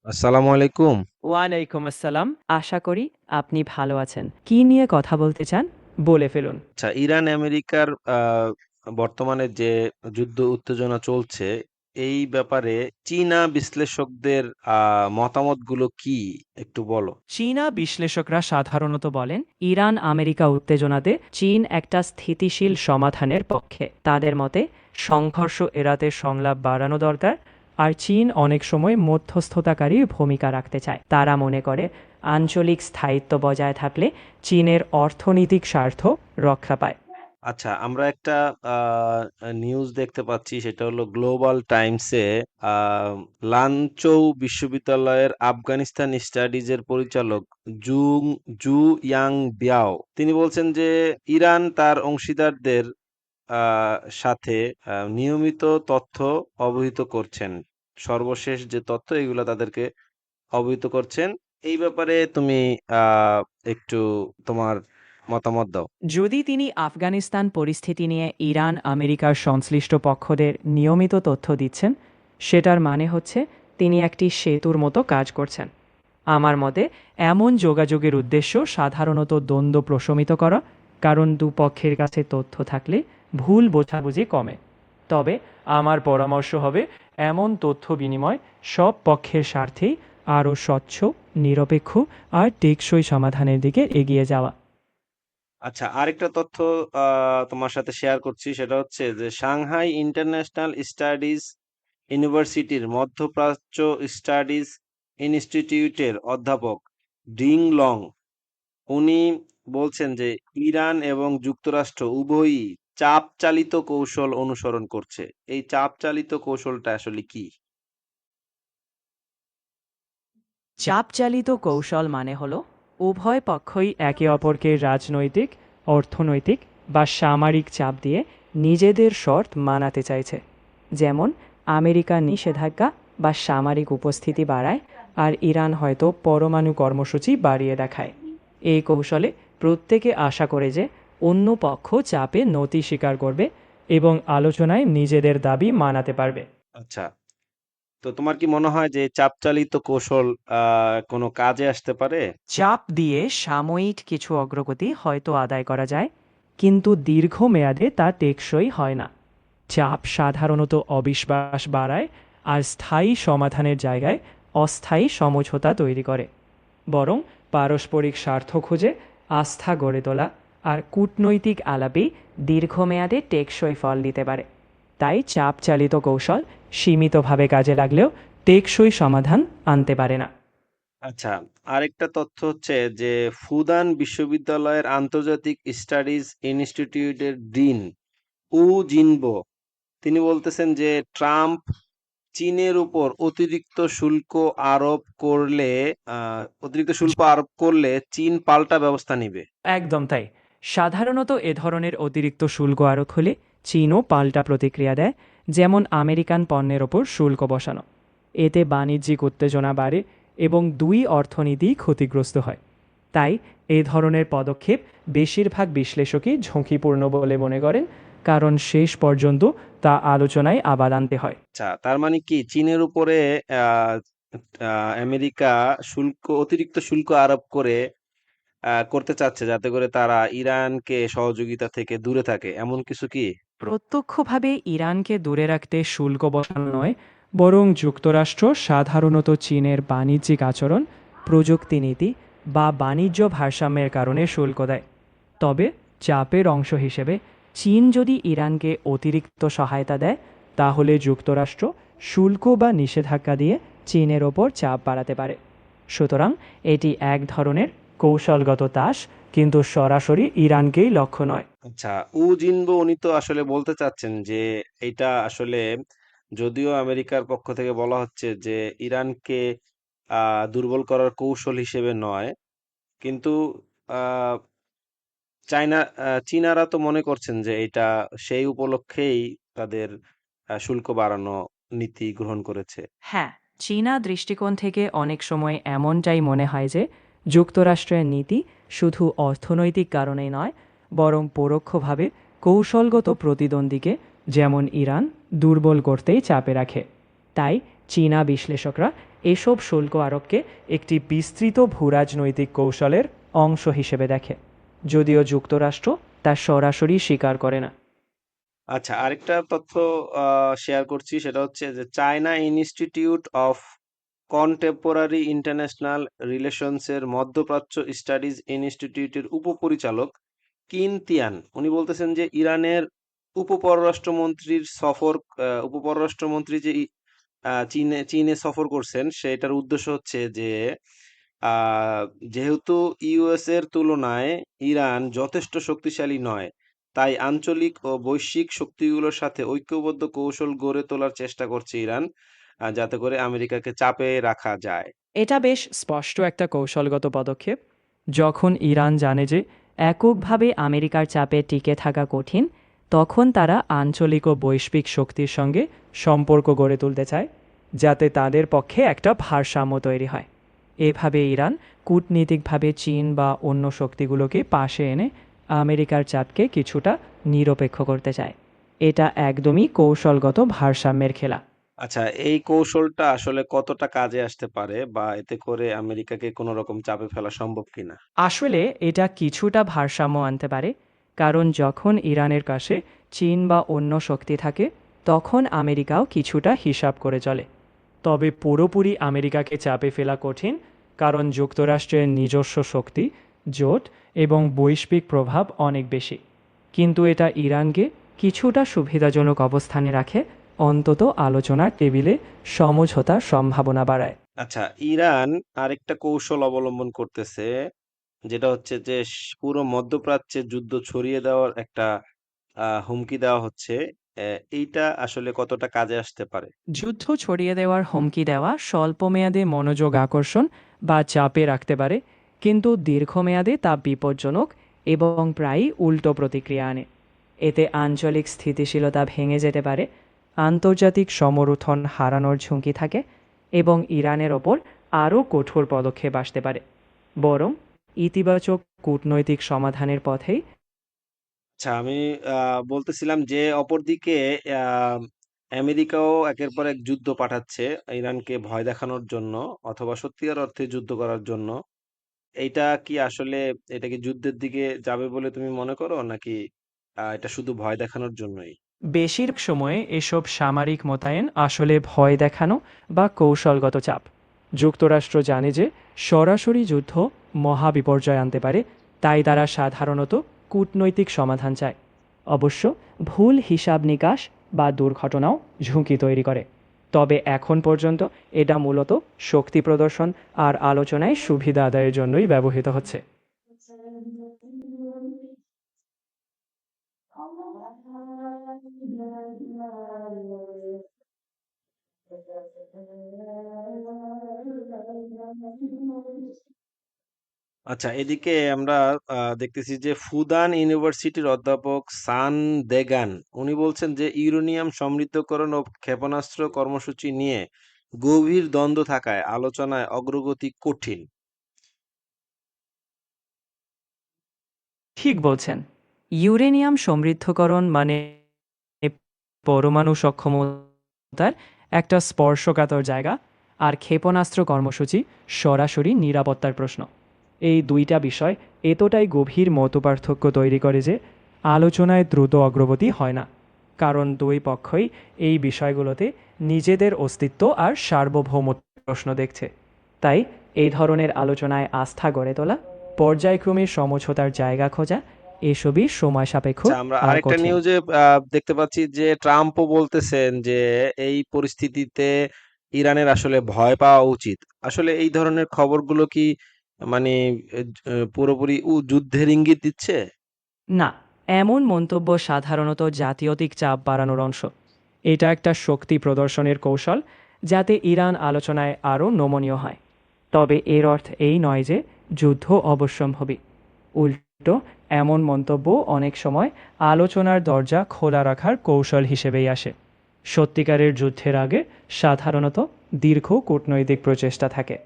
আসসালামু আলাইকুম। ওয়ালাইকুম আসসালাম। আশা করি আপনি ভালো আছেন। কি নিয়ে কথা বলতে চান? বলে ফেলুন। আচ্ছা, ইরান আমেরিকার বর্তমানে যে যুদ্ধ উত্তেজনা চলছে, এই ব্যাপারে চীনা বিশ্লেষকদের মতামতগুলো কি একটু বলো? চীনা বিশ্লেষকরা সাধারণত বলেন ইরান আমেরিকা উত্তেজনাতে চীন একটা স্থিতিশীল সমাধানের পক্ষে। তাদের মতে সংঘর্ষ এড়াতে সংলাপ বাড়ানো দরকার, আর চীন অনেক সময় মধ্যস্থতাকারী ভূমিকা রাখতে চায়। তারা মনে করে আঞ্চলিক স্থায়িত্ব বজায় থাকলে চীনের অর্থনৈতিক স্বার্থ রক্ষা পায়। আচ্ছা, আমরা একটা নিউজ দেখতে পাচ্ছি, সেটা হলো গ্লোবাল টাইমসে লানচৌ বিশ্ববিদ্যালয়ের আফগানিস্তান স্টাডিজের পরিচালক জুং জু ইয়াং বিয়াও তিনি বলছেন যে ইরান তার অংশীদারদের সাথে নিয়মিত তথ্য অবহিত করছেন। সর্বশেষ যে তথ্য এগুলো তাদেরকে অবহিত করছেন। এই ব্যাপারে তুমি একটু তোমার মতামত দাও। যদি তিনি আফগানিস্তান পরিস্থিতি নিয়ে ইরান আমেরিকার সংশ্লিষ্ট পক্ষদের নিয়মিত তথ্য দিচ্ছেন, সেটার মানে হচ্ছে তিনি একটি সেতুর মতো কাজ করছেন। আমার মতে এমন যোগাযোগের উদ্দেশ্য সাধারণত দ্বন্দ্ব প্রশমিত করা, কারণ দুপক্ষের কাছে তথ্য থাকলে ভুল বোঝাবুঝি কমে। তবে আমার পরামর্শ হবে এমন তথ্য বিনিময় সব পক্ষের স্বার্থেই আরও স্বচ্ছ, নিরপেক্ষ আর টেকসই সমাধানের দিকে এগিয়ে যাওয়া। আচ্ছা, আরেকটা তথ্য তোমার সাথে শেয়ার করছি, সেটা হচ্ছে যে সাংহাই ইন্টারন্যাশনাল স্টাডিজ ইউনিভার্সিটির মধ্যপ্রাচ্য স্টাডিজ ইনস্টিটিউটের অধ্যাপক ডিং লং উনি বলছেন যে ইরান এবং যুক্তরাষ্ট্র উভয়ই চাপ চালিত কৌশল অনুসরণ করছে। এই চাপ চালিত কৌশলটা আসলে কি? চাপচালিত কৌশল মানে হলো উভয় পক্ষই একে অপরকে রাজনৈতিক, অর্থনৈতিক বা সামরিক চাপ দিয়ে নিজেদের শর্ত মানাতে চাইছে। যেমন আমেরিকা নিষেধাজ্ঞা বা সামরিক উপস্থিতি বাড়ায়, আর ইরান হয়তো পরমাণু কর্মসূচি বাড়িয়ে দেখায়। এই কৌশলে প্রত্যেকে আশা করে যে অন্য পক্ষ চাপে নতি স্বীকার করবে এবং আলোচনায় নিজেদের দাবি মানাতে পারবে। আচ্ছা, তো তোমার কি মনে হয় যে চাপ চালিত কৌশল কোনো কাজে আসতে পারে? চাপ দিয়ে সাময়িক কিছু অগ্রগতি হয়তো আদায় করা যায়, কিন্তু দীর্ঘমেয়াদে তা টেকসই হয় না। চাপ সাধারণত অবিশ্বাস বাড়ায় আর স্থায়ী সমাধানের জায়গায় অস্থায়ী সমঝোতা তৈরি করে। বরং পারস্পরিক স্বার্থ খুঁজে আস্থা গড়ে তোলা আর কূটনৈতিক আলাপেই দীর্ঘমেয়াদে টেকসই ফল দিতে পারে। তাই চাপ চালিত কৌশল সীমিতভাবে কাজে লাগলেও টেকসই সমাধান আনতে পারে না। আচ্ছা, আরেকটা তথ্য হচ্ছে যে ফুদান বিশ্ববিদ্যালয়ের আন্তর্জাতিক স্টাডিজ ইনস্টিটিউটের ডিন উ জিনবো তিনি বলতেছেন যে ট্রাম্প চীনের উপর অতিরিক্ত শুল্ক আরোপ করলে চীন পাল্টা ব্যবস্থা নিবে। একদম তাই। সাধারণত এ ধরনের অতিরিক্ত শুল্ক আরোপ হলে চীনও পাল্টা প্রতিক্রিয়া দেয়, যেমন আমেরিকান পণ্যের ওপর শুল্ক বসানো। এতে বাণিজ্যিক উত্তেজনা বাড়ে এবং দুই অর্থনীতি ক্ষতিগ্রস্ত হয়। তাই এ ধরনের পদক্ষেপ বেশিরভাগ বিশ্লেষকই ঝুঁকিপূর্ণ বলে মনে করেন, কারণ শেষ পর্যন্ত তা আলোচনায় আবার আনতে হয়। আচ্ছা, তার মানে কি চীনের উপরে আহ আমেরিকা অতিরিক্ত শুল্ক আরোপ করতে চাচ্ছে যাতে করে তারা ইরানকে সহযোগিতা থেকে দূরে থাকে, এমন কিছু কি? প্রত্যক্ষভাবে ইরানকে দূরে রাখতে শুল্ক বসানো নয়, বরং যুক্তরাষ্ট্র সাধারণত চীনের বাণিজ্যিক আচরণ, প্রযুক্তি নীতি বা বাণিজ্য ভারসাম্যের কারণে শুল্ক দেয়। তবে চাপের অংশ হিসেবে চীন যদি ইরানকে অতিরিক্ত সহায়তা দেয়, তাহলে যুক্তরাষ্ট্র শুল্ক বা নিষেধাজ্ঞা দিয়ে চীনের ওপর চাপ বাড়াতে পারে। সুতরাং এটি এক ধরনের কৌশলগত তাস, কিন্তু সরাসরি ইরানকেই লক্ষ্য নয়। আচ্ছা, উ জিনবো উনি তো আসলে বলতে চাচ্ছেন যে এটা আসলে, যদিও আমেরিকার পক্ষ থেকে বলা হচ্ছে যে ইরানকে দুর্বল করার কৌশল হিসেবে নয়, কিন্তু আহ চীনারা তো মনে করছেন যে এটা সেই উপলক্ষেই তাদের শুল্ক বাড়ানো নীতি গ্রহণ করেছে। হ্যাঁ, চীনা দৃষ্টিকোণ থেকে অনেক সময় এমনটাই মনে হয় যে যুক্তরাষ্ট্রের নীতি শুধু অর্থনৈতিক কারণেই নয়, বরং পরোক্ষভাবে কৌশলগত প্রতিদ্বন্দ্বীকে, যেমন ইরান, দুর্বল করতেই চাপে রাখে। তাই চীনা বিশ্লেষকরা এসব শুল্ক আরোপকে একটি বিস্তৃত ভূরাজনৈতিক কৌশলের অংশ হিসেবে দেখে, যদিও যুক্তরাষ্ট্র তা সরাসরি স্বীকার করে না। আচ্ছা, আরেকটা তথ্য শেয়ার করছি, সেটা হচ্ছে যে China institute of contemporary international relations এর মধ্যপ্রাচ্য স্টাডিজ ইনস্টিটিউটের উপপরিচালক কিন তিয়ান উনি বলতেছেন যে ইরানের উপপররাষ্ট্রমন্ত্রী যে চীনে চীনে সফর করছেন, সেটার উদ্দেশ্য হচ্ছে যে যেহেতু ইউএস এর তুলনায় ইরান যথেষ্ট শক্তিশালী নয়, তাই আঞ্চলিক ও বৈশ্বিক শক্তিগুলোর সাথে ঐক্যবদ্ধ কৌশল গড়ে তোলার চেষ্টা করছে ইরান, যাতে করে আমেরিকাকে চাপে রাখা যায়। এটা বেশ স্পষ্ট একটা কৌশলগত পদক্ষেপ। যখন ইরান জানে যে এককভাবে আমেরিকার চাপে টিকে থাকা কঠিন, তখন তারা আঞ্চলিক ও বৈশ্বিক শক্তির সঙ্গে সম্পর্ক গড়ে তুলতে চায়, যাতে তাদের পক্ষে একটা ভারসাম্য তৈরি হয়। এভাবে ইরান কূটনীতিকভাবে চীন বা অন্য শক্তিগুলোকে পাশে এনে আমেরিকার চাপকে কিছুটা নিরপেক্ষ করতে চায়। এটা একদমই কৌশলগত ভারসাম্যের খেলা। আচ্ছা, এই কৌশলটা আসলে কতটা কাজে আসতে পারে, বা এতে করে আমেরিকাকে কোনো রকম চাপে ফেলা সম্ভব কিনা? আসলে এটা কিছুটা ভারসাম্য আনতে পারে, কারণ যখন ইরানের কাছে চীন বা অন্য শক্তি থাকে, তখন আমেরিকাও কিছুটা হিসাব করে চলে। তবে পুরোপুরি আমেরিকাকে চাপে ফেলা কঠিন, কারণ যুক্তরাষ্ট্রের নিজস্ব শক্তি, জোট এবং বৈশ্বিক প্রভাব অনেক বেশি। কিন্তু এটা ইরানকে কিছুটা সুবিধাজনক অবস্থানে রাখে, অন্তত আলোচনার টেবিলে সমঝোতার সম্ভাবনা বাড়ায়। আচ্ছা, ইরান আরেকটা কৌশল অবলম্বন করতেছে, যেটা হচ্ছে যে পুরো মধ্যপ্রাচ্যে যুদ্ধ ছড়িয়ে দেওয়ার একটা হুমকি দেওয়া হচ্ছে। এইটা আসলে কতটা কাজে আসতে পারে? যুদ্ধ ছড়িয়ে দেওয়ার হুমকি দেওয়া স্বল্পমেয়াদে মনোযোগ আকর্ষণ বা চাপে রাখতে পারে, কিন্তু দীর্ঘমেয়াদে তা বিপজ্জনক এবং প্রায়ই উল্টো প্রতিক্রিয়া আনে। এতে আঞ্চলিক স্থিতিশীলতা ভেঙে যেতে পারে, আন্তর্জাতিক সমর্থন হারানোর ঝুঁকি থাকে এবং ইরানের ওপর আরও কঠোর পদক্ষেপ আসতে পারে। বরং ইতিবাচক কূটনৈতিক সমাধানের পথেই। আচ্ছা, আমি বলতেছিলাম যে অপরদিকে আহ, আমেরিকাও একের পর এক যুদ্ধ পাঠাচ্ছে ইরানকে ভয় দেখানোর জন্য, অথবা সত্যিকার অর্থে যুদ্ধ করার জন্য। এইটা কি আসলে, এটা কি যুদ্ধের দিকে যাবে বলে তুমি মনে করো, নাকি এটা শুধু ভয় দেখানোর জন্যই? বেশিরভাগ সময়ে এসব সামরিক মোতায়েন আসলে ভয় দেখানো বা কৌশলগত চাপ। যুক্তরাষ্ট্র জানে যে সরাসরি যুদ্ধ মহাবিপর্যয় আনতে পারে, তাই তারা সাধারণত কূটনৈতিক সমাধান চায়। অবশ্য ভুল হিসাব নিকাশ বা দুর্ঘটনাও ঝুঁকি তৈরি করে। তবে এখন পর্যন্ত এটা মূলত শক্তি প্রদর্শন আর আলোচনায় সুবিধা আদায়ের জন্যই ব্যবহৃত হচ্ছে। আচ্ছা, এদিকে আমরা দেখতেছি যে ফুদান ইউনিভার্সিটির অধ্যাপক সান দেগান উনি বলছেন যে ইউরেনিয়াম সমৃদ্ধকরণ ও ক্ষেপণাস্ত্র কর্মসূচি নিয়ে গভীর দ্বন্দ্ব থাকায় আলোচনায় অগ্রগতি কঠিন। ঠিক বলছেন। ইউরেনিয়াম সমৃদ্ধকরণ মানে পরমাণু সক্ষমতার একটা স্পর্শকাতর জায়গা, আর ক্ষেপণাস্ত্র কর্মসূচি সরাসরি নিরাপত্তার প্রশ্ন। এই দুইটা বিষয় এতটাই গভীর মতপার্থক্য তৈরি করে যে আলোচনায় দ্রুত অগ্রগতি হয় না, কারণ দুই পক্ষই এই বিষয়গুলোতে নিজেদের অস্তিত্ব আর সার্বভৌমত্ব প্রশ্ন দেখছে। তাই এই ধরনের আলোচনায় আস্থা গড়ে তোলা, পর্যায়ক্রমে সমঝোতার জায়গা খোঁজা, এসবই সময় সাপেক্ষ আচ্ছা, আমরা আর আরেকটা কঠিন। নিউজে দেখতে পাচ্ছি যে ট্রাম্পও বলতেছেন যে এই পরিস্থিতিতে ইরানের আসলে ভয় পাওয়া উচিত। আসলে এই ধরনের খবরগুলো কি মানে পুরোপুরি যুদ্ধের ইঙ্গিত দিচ্ছে? না, এমন মন্তব্য সাধারণত জাতীয়তিক চাপ বাড়ানোর অংশ। এটা একটা শক্তি প্রদর্শনের কৌশল, যাতে ইরান আলোচনায় আরও নমনীয় হয়। তবে এর অর্থ এই নয় যে যুদ্ধ অবশ্যম্ভাবী। উল্টো, এমন মন্তব্য অনেক সময় আলোচনার দরজা খোলা রাখার কৌশল হিসেবেই আসে। সত্যিকারের যুদ্ধের আগে সাধারণত দীর্ঘ কূটনৈতিক প্রচেষ্টা থাকে।